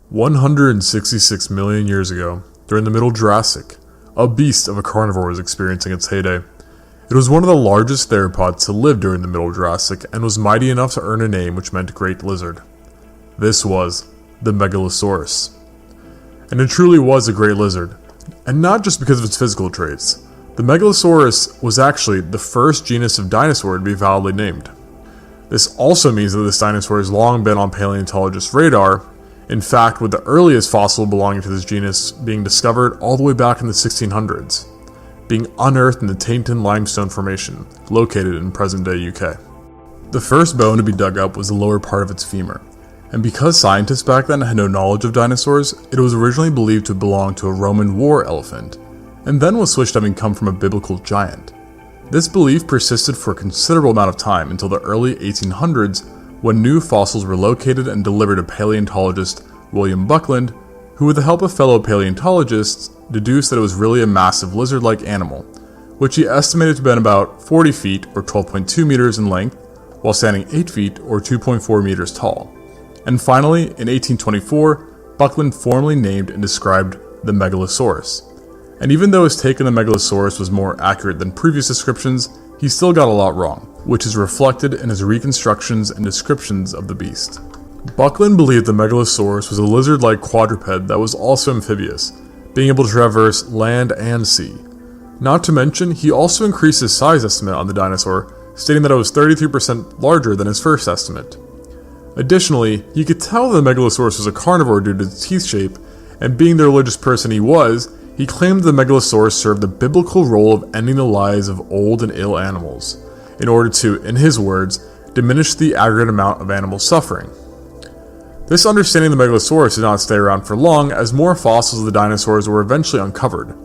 166 million years ago, during the Middle Jurassic, a beast of a carnivore was experiencing its heyday. It was one of the largest theropods to live during the Middle Jurassic and was mighty enough to earn a name which meant great lizard. This was the Megalosaurus. And it truly was a great lizard, and not just because of its physical traits. The Megalosaurus was actually the first genus of dinosaur to be validly named. This also means that this dinosaur has long been on paleontologists' radar, in fact with the earliest fossil belonging to this genus being discovered all the way back in the 1600s, being unearthed in the Tainton Limestone Formation, located in present-day UK. The first bone to be dug up was the lower part of its femur, and because scientists back then had no knowledge of dinosaurs, it was originally believed to belong to a Roman war elephant, and then was switched having come from a biblical giant. This belief persisted for a considerable amount of time until the early 1800s, when new fossils were located and delivered to paleontologist William Buckland, who with the help of fellow paleontologists deduced that it was really a massive lizard-like animal, which he estimated to have been about 40 feet or 12.2 meters in length, while standing 8 feet or 2.4 meters tall. And finally, in 1824, Buckland formally named and described the Megalosaurus. And even though his take on the Megalosaurus was more accurate than previous descriptions, he still got a lot wrong, which is reflected in his reconstructions and descriptions of the beast. Buckland believed the Megalosaurus was a lizard-like quadruped that was also amphibious, being able to traverse land and sea. Not to mention, he also increased his size estimate on the dinosaur, stating that it was 33% larger than his first estimate. Additionally, he could tell the Megalosaurus was a carnivore due to its teeth shape, and being the religious person he was, he claimed the Megalosaurus served the biblical role of ending the lives of old and ill animals, in order to, in his words, diminish the aggregate amount of animal suffering. This understanding of the Megalosaurus did not stay around for long, as more fossils of the dinosaurs were eventually uncovered.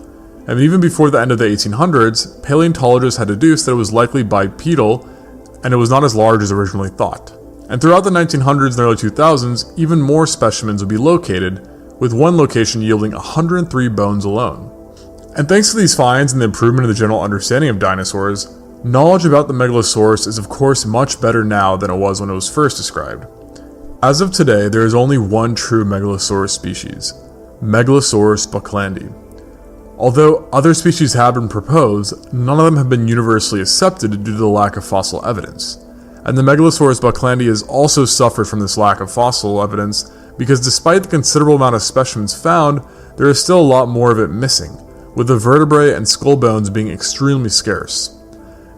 And even before the end of the 1800s, paleontologists had deduced that it was likely bipedal, and it was not as large as originally thought. And throughout the 1900s and early 2000s, even more specimens would be located, with one location yielding 103 bones alone. And thanks to these finds and the improvement in the general understanding of dinosaurs, knowledge about the Megalosaurus is of course much better now than it was when it was first described. As of today, there is only one true Megalosaurus species, Megalosaurus bucklandi. Although other species have been proposed, none of them have been universally accepted due to the lack of fossil evidence. And the Megalosaurus bucklandi has also suffered from this lack of fossil evidence because despite the considerable amount of specimens found, there is still a lot more of it missing, with the vertebrae and skull bones being extremely scarce,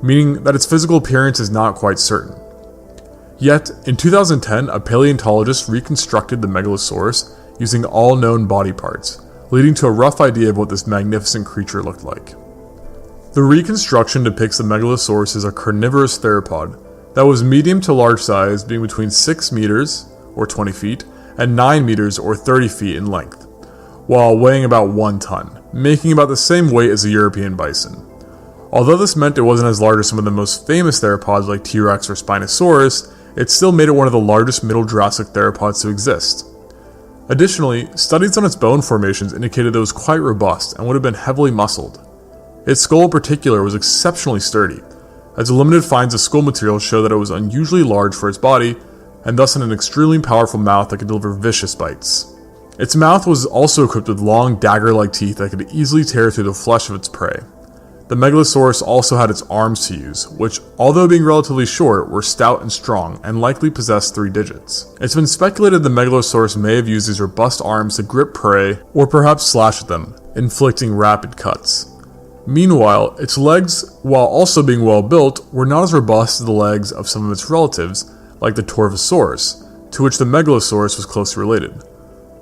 meaning that its physical appearance is not quite certain. Yet, in 2010, a paleontologist reconstructed the Megalosaurus using all known body parts, leading to a rough idea of what this magnificent creature looked like. The reconstruction depicts the Megalosaurus as a carnivorous theropod that was medium to large size, being between 6 meters, or 20 feet, and 9 meters, or 30 feet in length, while weighing about 1 ton, making about the same weight as a European bison. Although this meant it wasn't as large as some of the most famous theropods like T-Rex or Spinosaurus, it still made it one of the largest Middle Jurassic theropods to exist. Additionally, studies on its bone formations indicated it was quite robust and would have been heavily muscled. Its skull in particular was exceptionally sturdy, as the limited finds of skull material show that it was unusually large for its body, and thus had an extremely powerful mouth that could deliver vicious bites. Its mouth was also equipped with long dagger-like teeth that could easily tear through the flesh of its prey. The Megalosaurus also had its arms to use, which, although being relatively short, were stout and strong, and likely possessed 3 digits. It's been speculated the Megalosaurus may have used these robust arms to grip prey, or perhaps slash at them, inflicting rapid cuts. Meanwhile, its legs, while also being well built, were not as robust as the legs of some of its relatives, like the Torvosaurus, to which the Megalosaurus was closely related.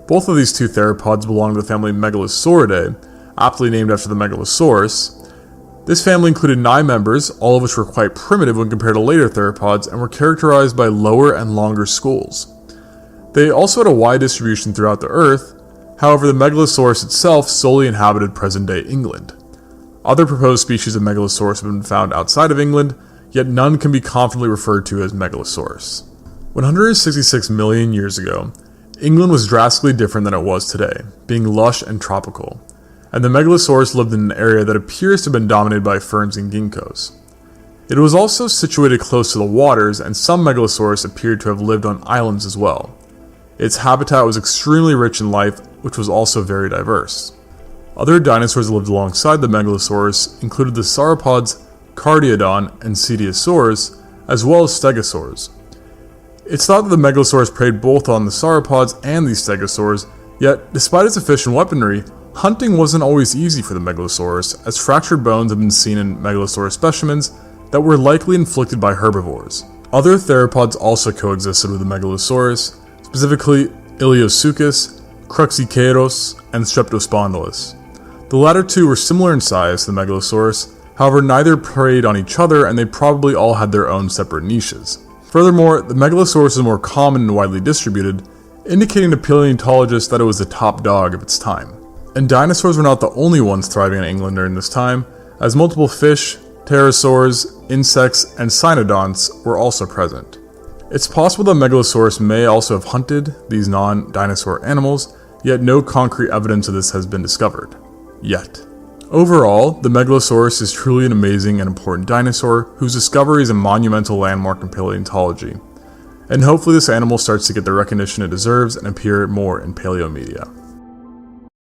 Both of these two theropods belong to the family Megalosauridae, aptly named after the Megalosaurus. This family included 9 members, all of which were quite primitive when compared to later theropods and were characterized by lower and longer skulls. They also had a wide distribution throughout the Earth, however the Megalosaurus itself solely inhabited present-day England. Other proposed species of Megalosaurus have been found outside of England, yet none can be confidently referred to as Megalosaurus. 166 million years ago, England was drastically different than it was today, being lush and tropical, and the Megalosaurus lived in an area that appears to have been dominated by ferns and ginkgos. It was also situated close to the waters, and some Megalosaurus appeared to have lived on islands as well. Its habitat was extremely rich in life, which was also very diverse. Other dinosaurs that lived alongside the Megalosaurus included the sauropods Cardiodon and Cetiosaurus, as well as stegosaurs. It's thought that the Megalosaurus preyed both on the sauropods and these stegosaurs, yet despite its efficient weaponry, hunting wasn't always easy for the Megalosaurus, as fractured bones have been seen in Megalosaurus specimens that were likely inflicted by herbivores. Other theropods also coexisted with the Megalosaurus, specifically Iliosuchus, Cruxicaros, and Streptospondylus. The latter two were similar in size to the Megalosaurus, however neither preyed on each other and they probably all had their own separate niches. Furthermore, the Megalosaurus is more common and widely distributed, indicating to paleontologists that it was the top dog of its time. And dinosaurs were not the only ones thriving in England during this time, as multiple fish, pterosaurs, insects, and cynodonts were also present. It's possible that Megalosaurus may also have hunted these non-dinosaur animals, yet no concrete evidence of this has been discovered. Yet. Overall, the Megalosaurus is truly an amazing and important dinosaur whose discovery is a monumental landmark in paleontology. And hopefully this animal starts to get the recognition it deserves and appear more in paleo media.